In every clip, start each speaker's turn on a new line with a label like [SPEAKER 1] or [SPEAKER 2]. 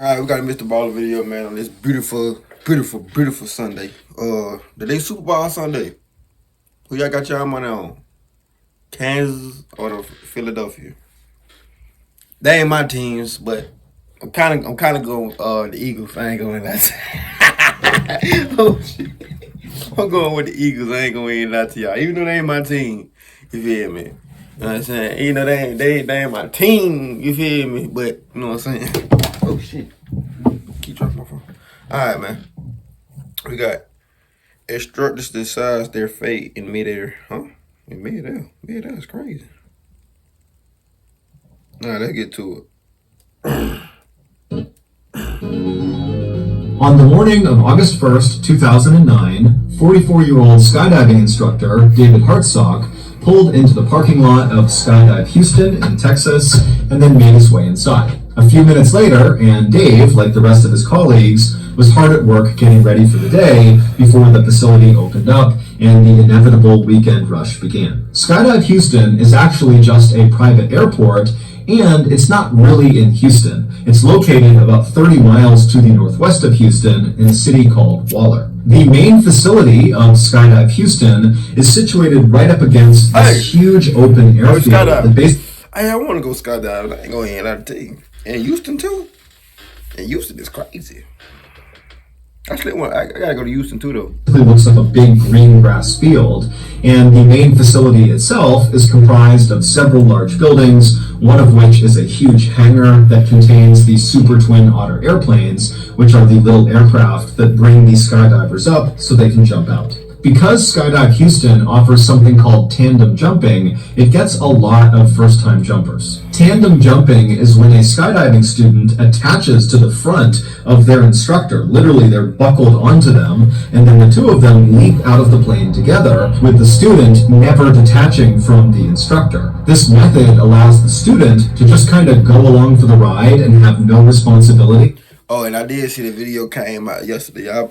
[SPEAKER 1] Alright, we got a Mr. Baller video, man, on this beautiful Sunday. The day Super Bowl Sunday. Who y'all got y'all money on? Kansas or the Philadelphia? They ain't my teams, but I'm kinda going the Eagles. I ain't going that. Oh shit. I'm going with the Eagles. I ain't going that to y'all. Even though they ain't my team. You feel me? You know what I'm saying? Even though they ain't my team, you feel me? But you know what I'm saying? Oh shit. Keep dropping my phone. Alright, man. We got instructors decides their fate in midair. Huh? In midair. Midair is crazy. Alright, let's get to it.
[SPEAKER 2] On the morning of August 1st, 2009, 44-year-old skydiving instructor David Hartsock pulled into the parking lot of Skydive Houston in Texas and then made his way inside. A few minutes later, and Dave, like the rest of his colleagues, was hard at work getting ready for the day before the facility opened up and the inevitable weekend rush began. Skydive Houston is actually just a private airport, and it's not really in Houston. It's located about 30 miles to the northwest of Houston in a city called Waller. The main facility of Skydive Houston is situated right up against this huge open airfield.
[SPEAKER 1] I want to go skydiving. I ain't going in out of team. And Houston too. And Houston is crazy. Actually, I gotta go to Houston too, though.
[SPEAKER 2] It looks like a big green grass field, and the main facility itself is comprised of several large buildings, one of which is a huge hangar that contains the Super Twin Otter airplanes, which are the little aircraft that bring these skydivers up so they can jump out. Because Skydive Houston offers something called tandem jumping, it gets a lot of first-time jumpers. Tandem jumping is when a skydiving student attaches to the front of their instructor. Literally, they're buckled onto them, and then the two of them leap out of the plane together, with the student never detaching from the instructor. This method allows the student to just kind of go along for the ride and have no responsibility.
[SPEAKER 1] Oh, and I did see the video came out yesterday. I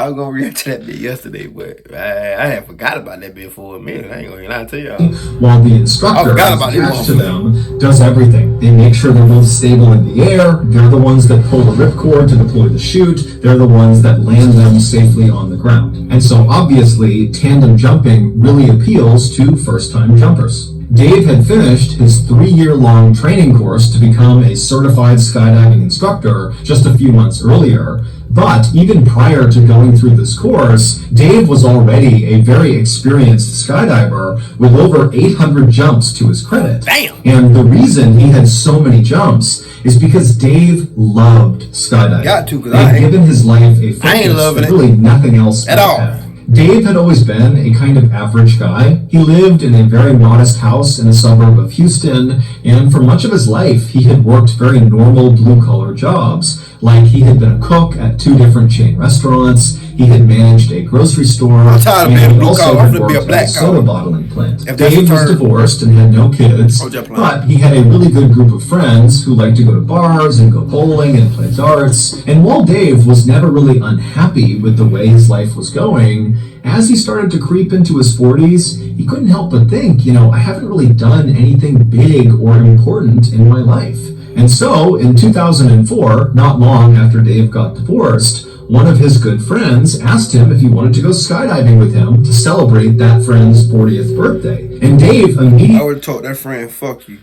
[SPEAKER 1] was gonna react to that bit yesterday, but I had forgot about that bit for a minute. I ain't gonna lie to y'all.
[SPEAKER 2] While the instructor attached to them does everything. They make sure they're both stable in the air. They're the ones that pull the ripcord to deploy the chute. They're the ones that land them safely on the ground. And so obviously, tandem jumping really appeals to first-time jumpers. Dave had finished his 3-year-long training course to become a certified skydiving instructor just a few months earlier. But even prior to going through this course, Dave was already a very experienced skydiver with over 800 jumps to his credit.
[SPEAKER 1] Damn!
[SPEAKER 2] And the reason he had so many jumps is because Dave loved skydiving.
[SPEAKER 1] Got to, because
[SPEAKER 2] I've given his life a focus that really nothing else
[SPEAKER 1] at all.
[SPEAKER 2] Dave had always been a kind of average guy. He lived in a very modest house in a suburb of Houston, and for much of his life, he had worked very normal blue-collar jobs, like he had been a cook at 2 different chain restaurants, he had managed a grocery store, and he also had worked at a soda bottling plant. Dave was divorced and had no kids, but he had a really good group of friends who liked to go to bars and go bowling and play darts, and while Dave was never really unhappy with the way his life was going, as he started to creep into his 40s, he couldn't help but think, I haven't really done anything big or important in my life. And so, in 2004, not long after Dave got divorced, one of his good friends asked him if he wanted to go skydiving with him to celebrate that friend's 40th birthday. And Dave immediately...
[SPEAKER 1] I would have told that friend, fuck you.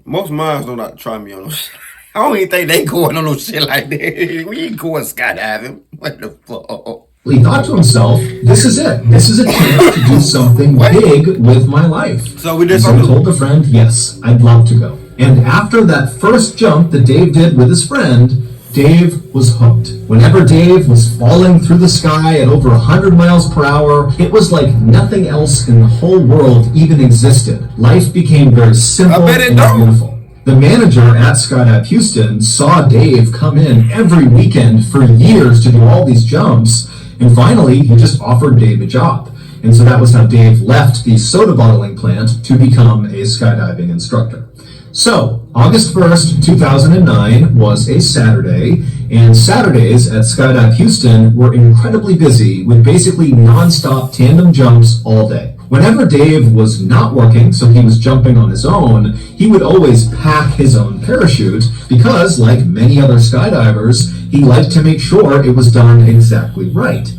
[SPEAKER 1] Most minds don't not try me on no shit. I don't even think they going on no shit like that. We ain't going skydiving. What the fuck?
[SPEAKER 2] He thought to himself, this is it. This is a chance to do something big with my life.
[SPEAKER 1] So he
[SPEAKER 2] told the friend, yes, I'd love to go. And after that first jump that Dave did with his friend, Dave was hooked. Whenever Dave was falling through the sky at over 100 miles per hour, it was like nothing else in the whole world even existed. Life became very simple and beautiful. The manager at Skydive Houston saw Dave come in every weekend for years to do all these jumps, and finally, he just offered Dave a job. And so that was how Dave left the soda bottling plant to become a skydiving instructor. So, August 1st, 2009 was a Saturday, and Saturdays at Skydive Houston were incredibly busy with basically non-stop tandem jumps all day. Whenever Dave was not working, so he was jumping on his own, he would always pack his own parachute because, like many other skydivers, he liked to make sure it was done exactly right.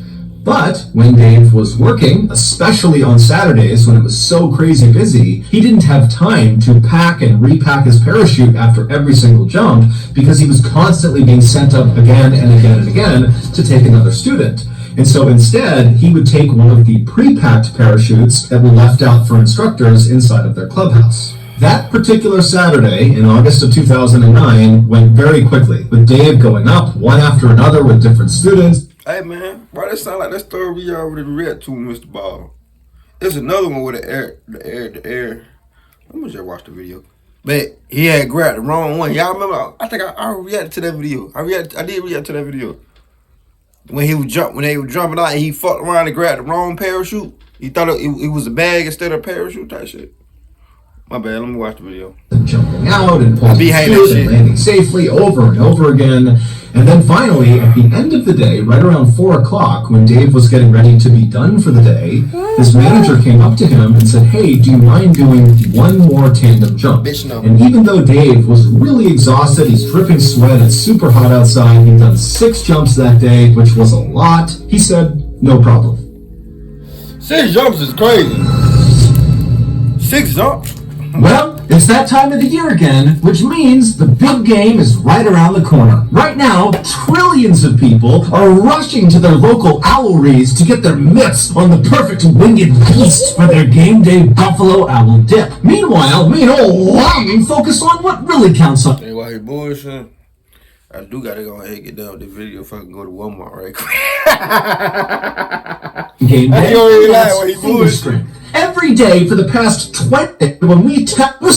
[SPEAKER 2] But when Dave was working, especially on Saturdays when it was so crazy busy, he didn't have time to pack and repack his parachute after every single jump because he was constantly being sent up again and again and again to take another student. And so instead, he would take one of the pre-packed parachutes that were left out for instructors inside of their clubhouse. That particular Saturday in August of 2009 went very quickly, with Dave going up one after another with different students.
[SPEAKER 1] Hey man, why that sound like that story we already read to Mr. Ball? There's another one with the air. I'm gonna just watch the video. But he had grabbed the wrong one. Y'all remember? I think I reacted to that video. I did react to that video. When they were jumping out and he fucked around and grabbed the wrong parachute. He thought it was a bag instead of a parachute type shit. My bad, let me watch the video.
[SPEAKER 2] Jumping out and pulling the chute and landing safely over and over again. And then finally, at the end of the day, right around 4 o'clock, when Dave was getting ready to be done for the day, his manager came up to him and said, "Hey, do you mind doing one more tandem jump?"
[SPEAKER 1] Bitch, no.
[SPEAKER 2] And even though Dave was really exhausted, he's dripping sweat, it's super hot outside, he'd done 6 jumps that day, which was a lot, he said, "No problem."
[SPEAKER 1] 6 jumps is crazy. 6 jumps?
[SPEAKER 2] Well, it's that time of the year again, which means the big game is right around the corner. Right now, trillions of people are rushing to their local owleries to get their mitts on the perfect winged beast for their game day buffalo owl dip. Meanwhile, me and old Long focus on what really counts on.
[SPEAKER 1] Hey, why he bullshit? I do gotta go ahead and get done with this video if I can go to Walmart right quick.
[SPEAKER 2] Game day.
[SPEAKER 1] You already lied when he bullshit.
[SPEAKER 2] Every day for the past 20 when we tap no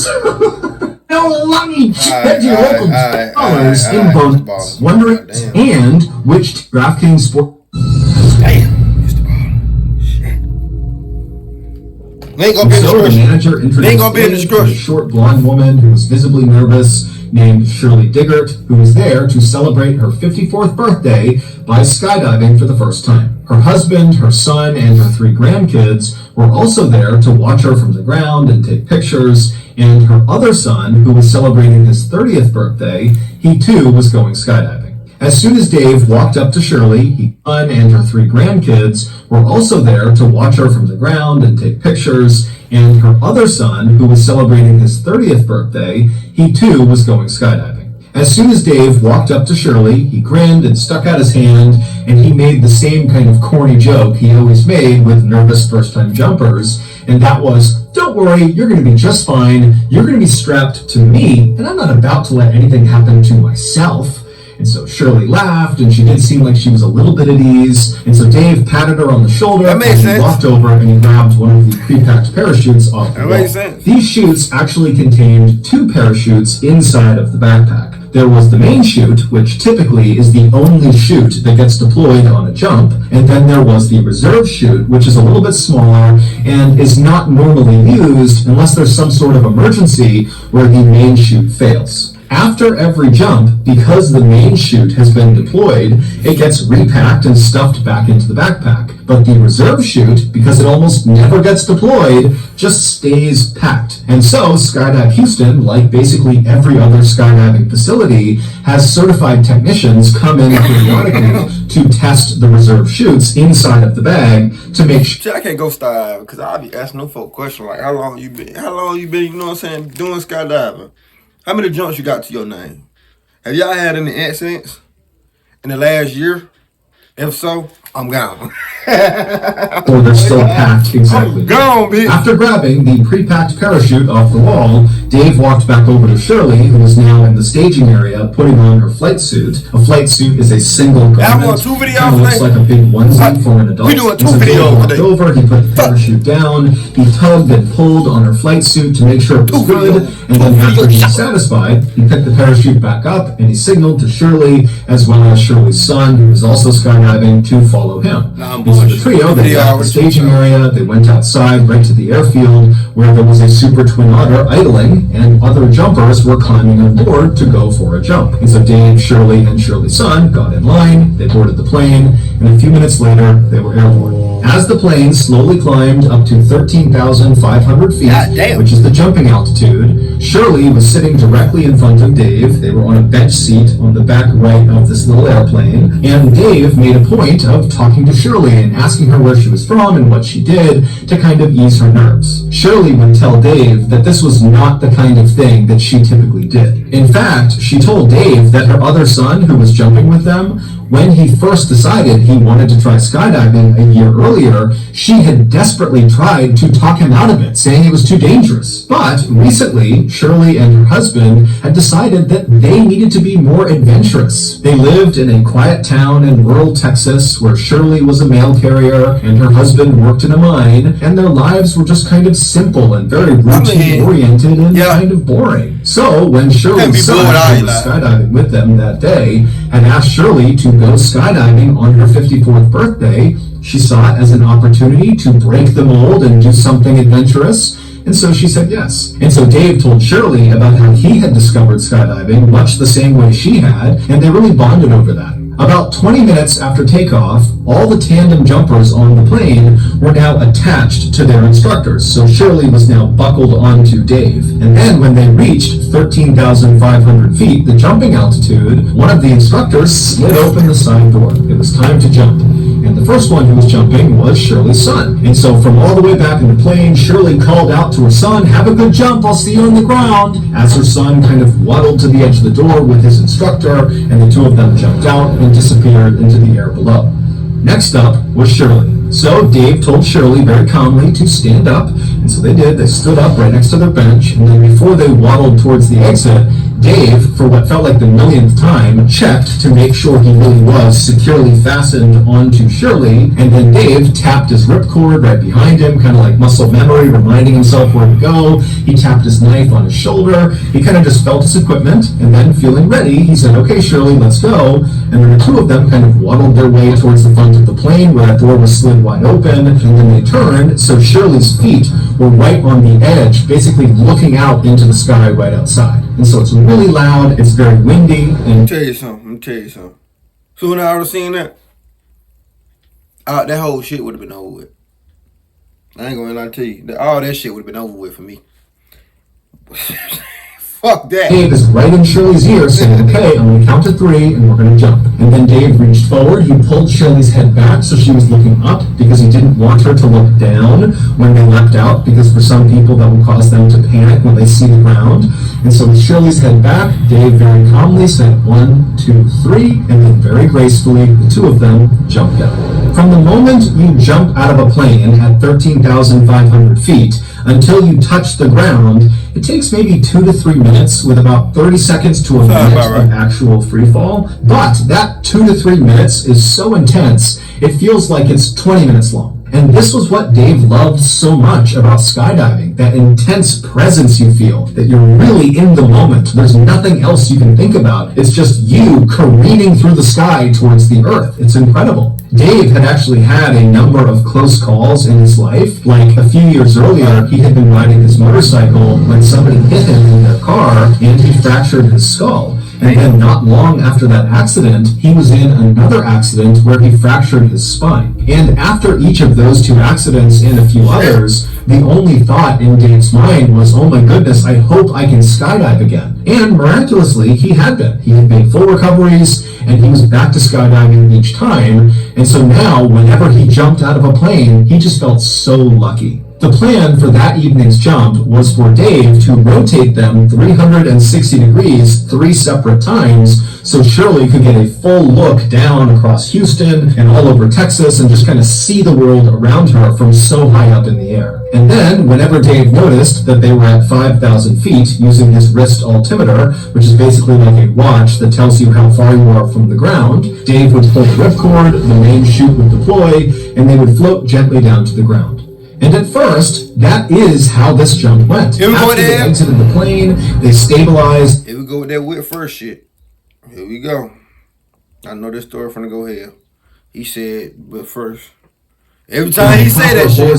[SPEAKER 2] lungy head to your local dollars in bonus, wondering and which DraftKings sport.
[SPEAKER 1] Damn, Mr. Ball. Shit. They ain't gonna be in the
[SPEAKER 2] So the
[SPEAKER 1] description.
[SPEAKER 2] manager introduced a short blonde woman who was visibly nervous, named Shirley Diggert, who was there to celebrate her 54th birthday by skydiving for the first time. Her husband, her son, and her 3 grandkids were also there to watch her from the ground and take pictures, and her other son, who was celebrating his 30th birthday, he too was going skydiving. As soon as Dave walked up to Shirley, his son and her 3 grandkids were also there to watch her from the ground and take pictures, and her other son, who was celebrating his 30th birthday, he too was going skydiving. As soon as Dave walked up to Shirley, he grinned and stuck out his hand, and he made the same kind of corny joke he always made with nervous first-time jumpers, and that was, "Don't worry, you're going to be just fine. You're going to be strapped to me, and I'm not about to let anything happen to myself." And so Shirley laughed, and she did seem like she was a little bit at ease. And so Dave patted her on the shoulder, and he walked over and he grabbed one of the pre-packed parachutes off the wall.
[SPEAKER 1] That makes sense.
[SPEAKER 2] These chutes actually contained 2 parachutes inside of the backpack. There was the main chute, which typically is the only chute that gets deployed on a jump, and then there was the reserve chute, which is a little bit smaller and is not normally used unless there's some sort of emergency where the main chute fails. After every jump, because the main chute has been deployed, it gets repacked and stuffed back into the backpack. But the reserve chute, because it almost never gets deployed, just stays packed. And so, Skydive Houston, like basically every other skydiving facility, has certified technicians come in periodically to test the reserve chutes inside of the bag to make sure.
[SPEAKER 1] I can't go skydiving because I'll be asking no folk questions like, how long you been, you know what I'm saying, doing skydiving? How many jumps you got to your name? Have y'all had any accidents in the last year? If so, I'm gone.
[SPEAKER 2] Or they're still packed exactly.
[SPEAKER 1] I'm gone, bitch.
[SPEAKER 2] After grabbing the pre-packed parachute off the wall, Dave walked back over to Shirley, who was now in the staging area putting on her flight suit. A flight suit is a single garment.
[SPEAKER 1] I want 2 videos
[SPEAKER 2] Kind of looks like a big onesie for an adult.
[SPEAKER 1] We doing 2
[SPEAKER 2] videos
[SPEAKER 1] videos
[SPEAKER 2] today. Over, he put the parachute down, he tugged and pulled on her flight suit to make sure it was good, and then after he was satisfied, he picked the parachute back up and he signaled to Shirley, as well as Shirley's son, who was also skydiving, to follow him. And so the trio, they left the staging area, they went outside right to the airfield where there was a Super Twin Otter idling and other jumpers were climbing on board to go for a jump. And so Dave, Shirley, and Shirley's son got in line, they boarded the plane, and a few minutes later, they were airborne. As the plane slowly climbed up to 13,500 feet, which is the jumping altitude, Shirley was sitting directly in front of Dave. They were on a bench seat on the back right of this little airplane, and Dave made a point of talking to Shirley and asking her where she was from and what she did to kind of ease her nerves. Shirley would tell Dave that this was not the kind of thing that she typically did. In fact, she told Dave that her other son, who was jumping with them, when he first decided he wanted to try skydiving a year earlier, she had desperately tried to talk him out of it, saying it was too dangerous. But recently, Shirley and her husband had decided that they needed to be more adventurous. They lived in a quiet town in rural Texas where Shirley was a mail carrier and her husband worked in a mine, and their lives were just kind of simple and very routine-oriented and kind of boring. So when Shirley's son, who was skydiving with them that day, had asked Shirley to go skydiving on her 54th birthday, she saw it as an opportunity to break the mold and do something adventurous, and so she said yes. And so Dave told Shirley about how he had discovered skydiving much the same way she had, and they really bonded over that. About 20 minutes after takeoff, all the tandem jumpers on the plane were now attached to their instructors, so Shirley was now buckled onto Dave. And then when they reached 13,500 feet, the jumping altitude, one of the instructors slid open the side door. It was time to jump. And the first one who was jumping was Shirley's son. And so from all the way back in the plane, Shirley called out to her son, "Have a good jump, I'll see you on the ground," as her son kind of waddled to the edge of the door with his instructor, and the two of them jumped out and disappeared into the air below. Next up was Shirley. So Dave told Shirley very calmly to stand up, and so they did. They stood up right next to their bench, and then before they waddled towards the exit, Dave, for what felt like the millionth time, checked to make sure he really was securely fastened onto Shirley, and then Dave tapped his ripcord right behind him, kind of like muscle memory, reminding himself where to go. He tapped his knife on his shoulder. He kind of just felt his equipment, and then feeling ready, he said, "Okay, Shirley, let's go." And then the two of them kind of waddled their way towards the front of the plane where that door was slid wide open, and then they turned, so Shirley's feet were right on the edge, basically looking out into the sky right outside. And so it's really loud, it's very windy, and...
[SPEAKER 1] Let me tell you something. So when I would have seen that, that whole shit would have been over with. I ain't gonna lie to you. All that shit would have been over with for me. Fuck that.
[SPEAKER 2] Dave is right in Shirley's ear saying, "Okay, I'm going to count to 3 and we're going to jump." And then Dave reached forward. He pulled Shirley's head back so she was looking up because he didn't want her to look down when they leapt out, because for some people that will cause them to panic when they see the ground. And so with Shirley's head back, Dave very calmly said 1, 2, 3, and then very gracefully the two of them jumped out. From the moment you jump out of a plane at 13,500 feet until you touch the ground, it takes maybe 2 to 3 minutes with about 30 seconds to a minute of actual free fall. But that 2 to 3 minutes is so intense, it feels like it's 20 minutes long. And this was what Dave loved so much about skydiving, that intense presence you feel, that you're really in the moment. There's nothing else you can think about. It's just you careening through the sky towards the earth. It's incredible. Dave had actually had a number of close calls in his life. Like a few years earlier, he had been riding his motorcycle when somebody hit him in their car and he fractured his skull. And then not long after that accident, he was in another accident where he fractured his spine. And after each of those 2 accidents and a few others, the only thought in Dave's mind was, "Oh my goodness, I hope I can skydive again." And miraculously, he had been. He had made full recoveries, and he was back to skydiving each time. And so now, whenever he jumped out of a plane, he just felt so lucky. The plan for that evening's jump was for Dave to rotate them 360 degrees 3 separate times so Shirley could get a full look down across Houston and all over Texas and just kind of see the world around her from so high up in the air. And then, whenever Dave noticed that they were at 5,000 feet using his wrist altimeter, which is basically like a watch that tells you how far you are from the ground, Dave would pull the ripcord, the main chute would deploy, and they would float gently down to the ground. And at first, that is how this jump went. After they exited the plane, they stabilized.
[SPEAKER 1] Here we go with that whip first shit. Here we go. I know this story from the go ahead. He said, but first, Every time he say that shit.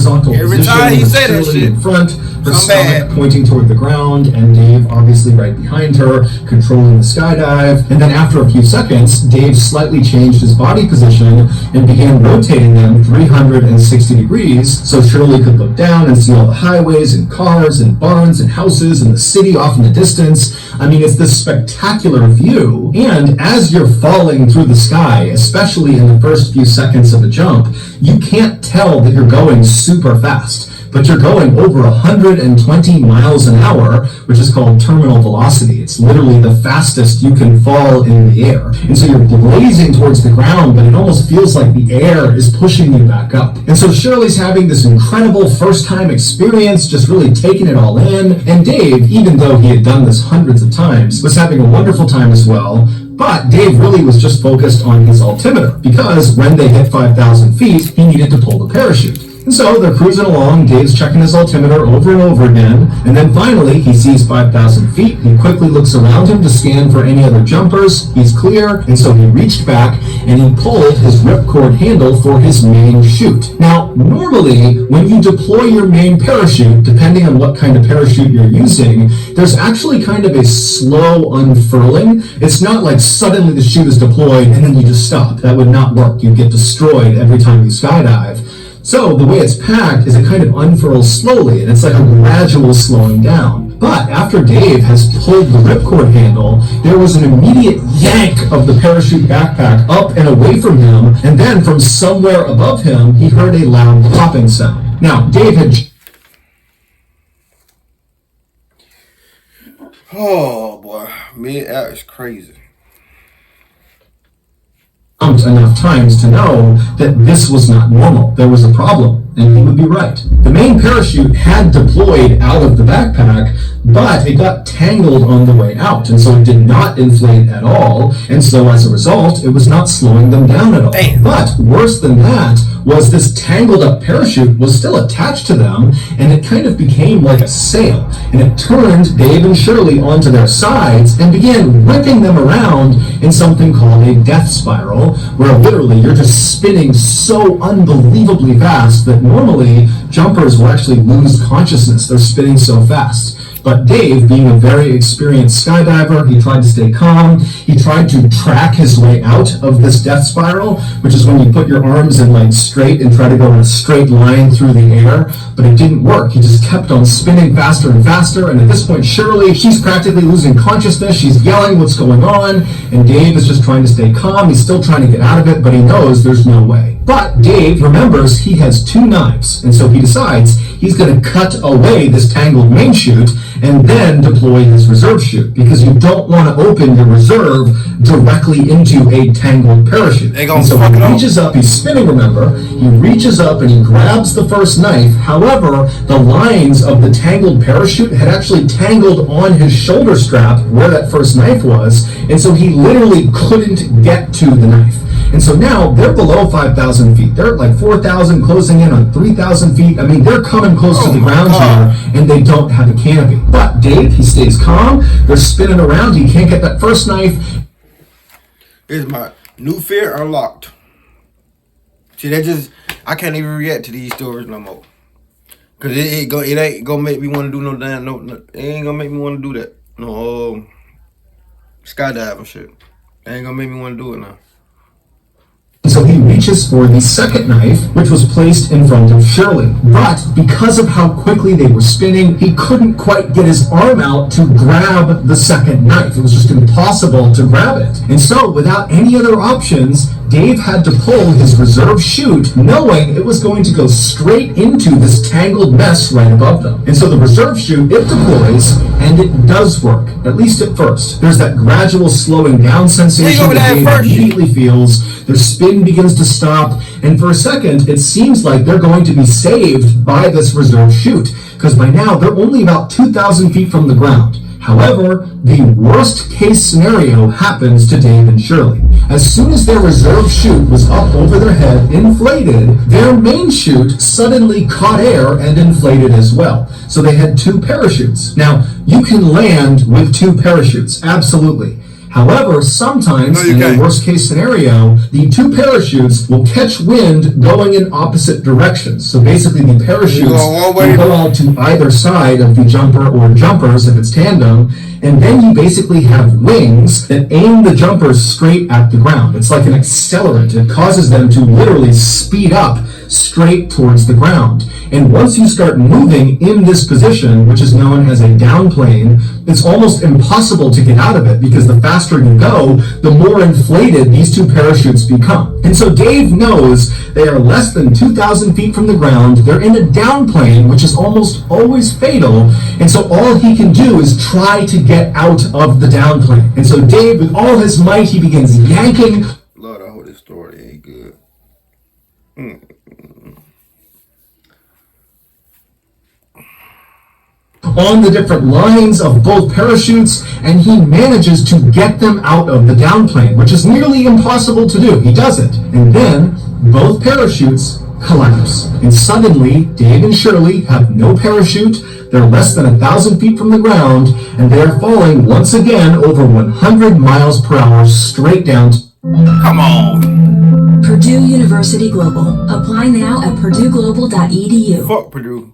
[SPEAKER 1] Every time he say that shit.
[SPEAKER 2] In front, her stomach
[SPEAKER 1] bad.
[SPEAKER 2] pointing toward the ground, and Dave obviously right behind her, controlling the skydive. And then after a few seconds, Dave slightly changed his body position and began rotating them 360 degrees so Shirley could look down and see all the highways and cars and barns and houses and the city off in the distance. I mean, it's this spectacular view. And as you're falling through the sky, especially in the first few seconds of a jump, you can't tell that you're going super fast, but you're going over 120 miles an hour, which is called terminal velocity. It's literally the fastest you can fall in the air. And so you're blazing towards the ground, but it almost feels like the air is pushing you back up. And so Shirley's having this incredible first-time experience, just really taking it all in. And Dave, even though he had done this hundreds of times, was having a wonderful time as well. But Dave really was just focused on his altimeter, because when they hit 5,000 feet, he needed to pull the parachute. And so they're cruising along, Dave's checking his altimeter over and over again, and then finally he sees 5,000 feet. He quickly looks around him to scan for any other jumpers. He's clear, and so he reached back and he pulled his ripcord handle for his main chute. Now, normally, when you deploy your main parachute, depending on what kind of parachute you're using, there's actually kind of a slow unfurling. It's not like suddenly the chute is deployed and then you just stop. That would not work. You'd get destroyed every time you skydive. So the way it's packed is it kind of unfurls slowly, and it's like a gradual slowing down. But after Dave has pulled the ripcord handle, there was an immediate yank of the parachute backpack up and away from him, and then from somewhere above him, he heard a loud popping sound. Now, Dave had...
[SPEAKER 1] Oh boy, midair is crazy.
[SPEAKER 2] Enough times to know that this was not normal. There was a problem, and he would be right. The main parachute had deployed out of the backpack, but it got tangled on the way out, and so it did not inflate at all, and so as a result, it was not slowing them down at all.
[SPEAKER 1] Damn.
[SPEAKER 2] But worse than that was this tangled up parachute was still attached to them, and it kind of became like a sail, and it turned Dave and Shirley onto their sides and began whipping them around in something called a death spiral, where literally you're just spinning so unbelievably fast that normally jumpers will actually lose consciousness. They're spinning so fast. But Dave, being a very experienced skydiver, he tried to stay calm. He tried to track his way out of this death spiral, which is when you put your arms in like straight and try to go in a straight line through the air. But it didn't work. He just kept on spinning faster and faster. And at this point, Shirley, she's practically losing consciousness. She's yelling what's going on. And Dave is just trying to stay calm. He's still trying to get out of it, but he knows there's no way. But Dave remembers he has two knives. And so he decides he's going to cut away this tangled main chute and then deploy his reserve chute, because you don't want to open your reserve directly into a tangled parachute. And so he reaches up, he's spinning, remember, he reaches up and he grabs the first knife. However, the lines of the tangled parachute had actually tangled on his shoulder strap where that first knife was, and so he literally couldn't get to the knife. And so now they're below 5,000 feet. They're at like 4,000, closing in on 3,000 feet. I mean, they're coming close to the ground here, and they don't have a canopy. But Dave, he stays calm. They're spinning around. He can't get that first knife.
[SPEAKER 1] Is my new fear unlocked? See, I can't even react to these stories no more. Cause it ain't gonna make me want to do no damn it ain't gonna make me want to do that. No skydiving shit. It ain't gonna make me want to do it now.
[SPEAKER 2] So he reaches for the second knife, which was placed in front of Shirley. But because of how quickly they were spinning, he couldn't quite get his arm out to grab the second knife. It was just impossible to grab it. And so, without any other options, Dave had to pull his reserve chute, knowing it was going to go straight into this tangled mess right above them. And so the reserve chute, it deploys, and it does work, at least at first. There's that gradual slowing down sensation that Dave immediately feels. Their spin begins to stop, and for a second, it seems like they're going to be saved by this reserve chute, because by now, they're only about 2,000 feet from the ground. However, the worst case scenario happens to Dave and Shirley. As soon as their reserve chute was up over their head, inflated, their main chute suddenly caught air and inflated as well. So they had two parachutes. Now, you can land with two parachutes, absolutely. However, sometimes,
[SPEAKER 1] No,
[SPEAKER 2] in
[SPEAKER 1] can't.
[SPEAKER 2] the worst case scenario, the two parachutes will catch wind going in opposite directions. So basically the parachutes will go out to either side of the jumper or jumpers if it's tandem, and then you basically have wings that aim the jumpers straight at the ground. It's like an accelerant. It causes them to literally speed up straight towards the ground. And once you start moving in this position, which is known as a down plane, it's almost impossible to get out of it because the faster you go, the more inflated these two parachutes become. And so Dave knows they are less than 2,000 feet from the ground. They're in a down plane, which is almost always fatal. And so all he can do is try to get out of the down plane. And so Dave, with all his might, he begins yanking.
[SPEAKER 1] Lord, I hope this story ain't good.
[SPEAKER 2] On the different lines of both parachutes, and he manages to get them out of the downplane, which is nearly impossible to do. He does it. And then both parachutes collapse. And suddenly, Dave and Shirley have no parachute. They're less than 1,000 feet from the ground, and they're falling once again over 100 miles per hour straight down.
[SPEAKER 1] Come on.
[SPEAKER 3] Purdue University Global. Apply now at purdueglobal.edu.
[SPEAKER 1] Fuck Purdue.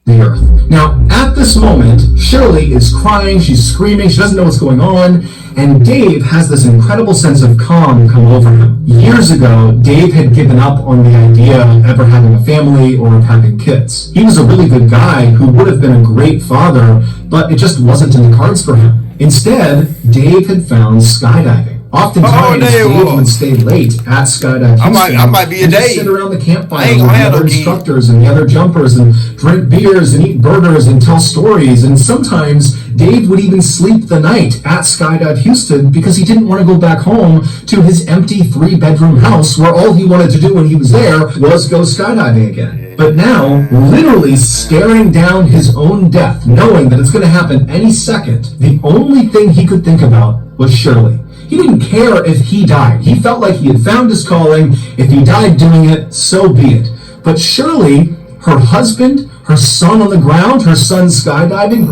[SPEAKER 2] The earth. Now, at this moment, Shirley is crying, she's screaming, she doesn't know what's going on, and Dave has this incredible sense of calm come over him. Years ago, Dave had given up on the idea of ever having a family or of having kids. He was a really good guy who would have been a great father, but it just wasn't in the cards for him. Instead, Dave had found skydiving. Oftentimes, Dave would stay late at Skydive Houston.
[SPEAKER 1] I might be a day.
[SPEAKER 2] Sit around the campfire with the other instructors and the other jumpers and drink beers and eat burgers and tell stories. And sometimes Dave would even sleep the night at Skydive Houston because he didn't want to go back home to his empty 3-bedroom house where all he wanted to do when he was there was go skydiving again. But now, literally staring down his own death, knowing that it's going to happen any second, the only thing he could think about was Shirley. He didn't care if he died. He felt like he had found his calling. If he died doing it, so be it. But Shirley, her husband, her son on the ground, her son skydiving.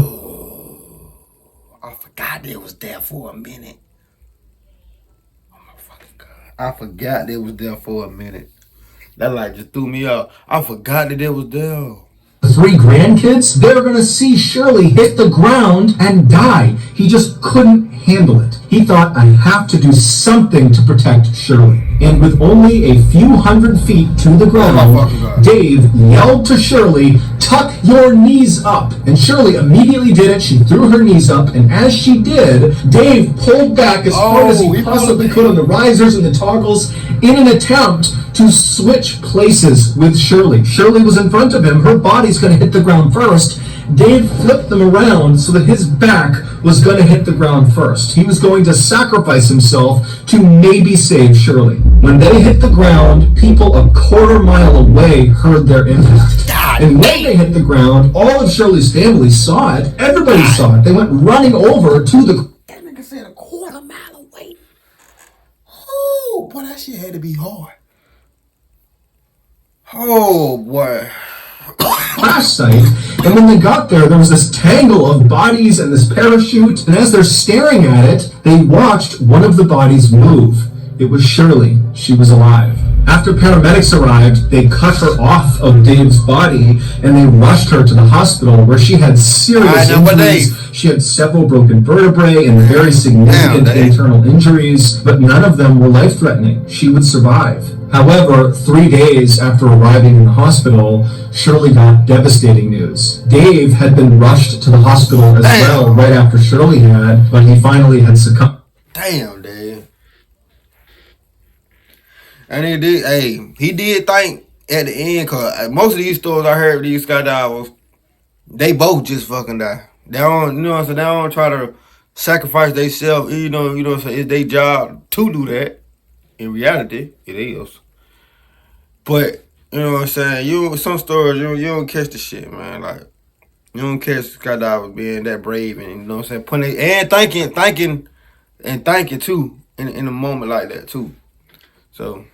[SPEAKER 1] I forgot they was there for a minute. Oh my fucking God. I forgot they was there for a minute. That like just threw me off. I forgot that they was there.
[SPEAKER 2] The 3 grandkids, they're going to see Shirley hit the ground and die. He just couldn't handle it. He thought, I have to do something to protect Shirley. And with only a few hundred feet to the ground, Dave yelled to Shirley, tuck your knees up. And Shirley immediately did it. She threw her knees up, and as she did, Dave pulled back as hard as he possibly could on the risers and the toggles in an attempt to switch places with Shirley. Shirley was in front of him. Her body's going to hit the ground first. Dave flipped them around so that his back was going to hit the ground first. He was going to sacrifice himself to maybe save Shirley. When they hit the ground, people a quarter mile away heard their impact. And when they hit the ground, all of Shirley's family saw it. Everybody saw it. They went running over to the...
[SPEAKER 1] That nigga said a quarter mile away. Oh, boy, that shit had to be hard. Oh, boy.
[SPEAKER 2] crash site, and when they got there, there was this tangle of bodies and this parachute, and as they're staring at it, they watched one of the bodies move. It was Shirley. She was alive. After paramedics arrived, they cut her off of Dave's body, and they rushed her to the hospital where she had serious injuries. She had several broken vertebrae and very significant internal injuries, but none of them were life-threatening. She would survive. However, 3 days after arriving in the hospital, Shirley got devastating news. Dave had been rushed to the hospital as well right after Shirley had, but he finally had succumbed.
[SPEAKER 1] Damn, Dave. And he did think at the end, because most of these stories I heard, these skydivers, they both just fucking die. They don't, you know what I'm saying? They don't try to sacrifice themselves, you know what I'm saying? It's their job to do that. In reality, it is. But, you know what I'm saying? Some stories, you don't catch the shit, man. Like, you don't catch skydivers being that brave and, you know what I'm saying? Thinking too, in a moment like that, too. So.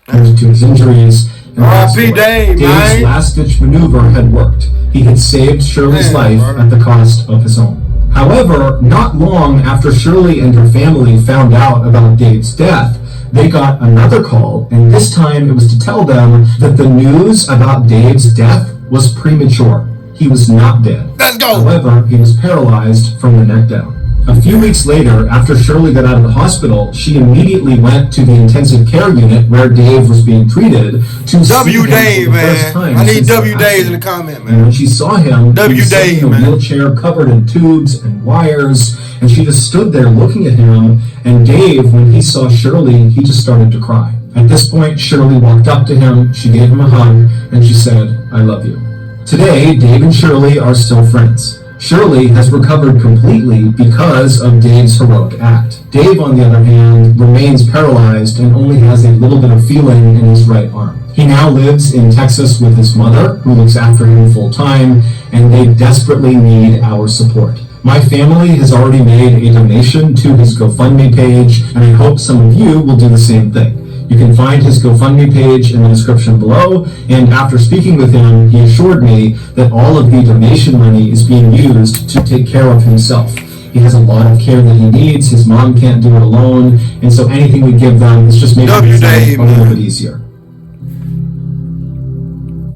[SPEAKER 2] To his injuries, And fast
[SPEAKER 1] R.I.P.
[SPEAKER 2] forward.
[SPEAKER 1] Dave,
[SPEAKER 2] Dave's
[SPEAKER 1] man.
[SPEAKER 2] last-ditch maneuver had worked. He had saved Shirley's
[SPEAKER 1] Man,
[SPEAKER 2] life
[SPEAKER 1] brother.
[SPEAKER 2] at the cost of his own. However, not long after Shirley and her family found out about Dave's death, they got another call, and this time it was to tell them that the news about Dave's death was premature. He was not dead.
[SPEAKER 1] Let's go.
[SPEAKER 2] However, he was paralyzed from the neck down. A few weeks later, after Shirley got out of the hospital, she immediately went to the intensive care unit where Dave was being treated to see
[SPEAKER 1] W
[SPEAKER 2] him
[SPEAKER 1] Dave,
[SPEAKER 2] for the first
[SPEAKER 1] man.
[SPEAKER 2] time
[SPEAKER 1] I need
[SPEAKER 2] since the
[SPEAKER 1] W Days in the
[SPEAKER 2] accident.
[SPEAKER 1] comment,
[SPEAKER 2] And when
[SPEAKER 1] man.
[SPEAKER 2] she saw him, he
[SPEAKER 1] W
[SPEAKER 2] was sitting
[SPEAKER 1] Dave,
[SPEAKER 2] in a
[SPEAKER 1] man.
[SPEAKER 2] wheelchair covered in tubes and wires, and she just stood there looking at him, and Dave, when he saw Shirley, he just started to cry. At this point, Shirley walked up to him, she gave him a hug, and she said, "I love you." Today, Dave and Shirley are still friends. Shirley has recovered completely because of Dave's heroic act. Dave, on the other hand, remains paralyzed and only has a little bit of feeling in his right arm. He now lives in Texas with his mother, who looks after him full time, and they desperately need our support. My family has already made a donation to his GoFundMe page, and I hope some of you will do the same thing. You can find his GoFundMe page in the description below, and after speaking with him, he assured me that all of the donation money is being used to take care of himself. He has a lot of care that he needs, his mom can't do it alone, and so anything we give them is just making his life a little bit easier.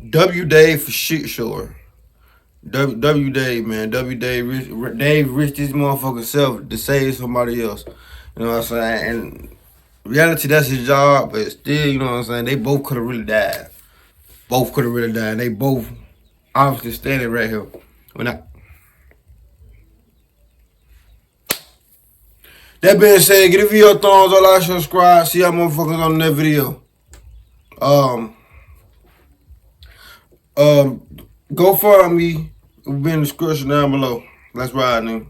[SPEAKER 1] W Dave for shit sure. W Dave, man. Dave risked his motherfucking self to save somebody else. You know what I'm saying? And reality, that's his job, but still, you know what I'm saying? They both could have really died. Both could have really died. They both obviously standing right here. That being said, give me your thumbs up, like, subscribe, see y'all motherfuckers on that video. Go follow me. It'll be in the description down below. Let's ride, nigga.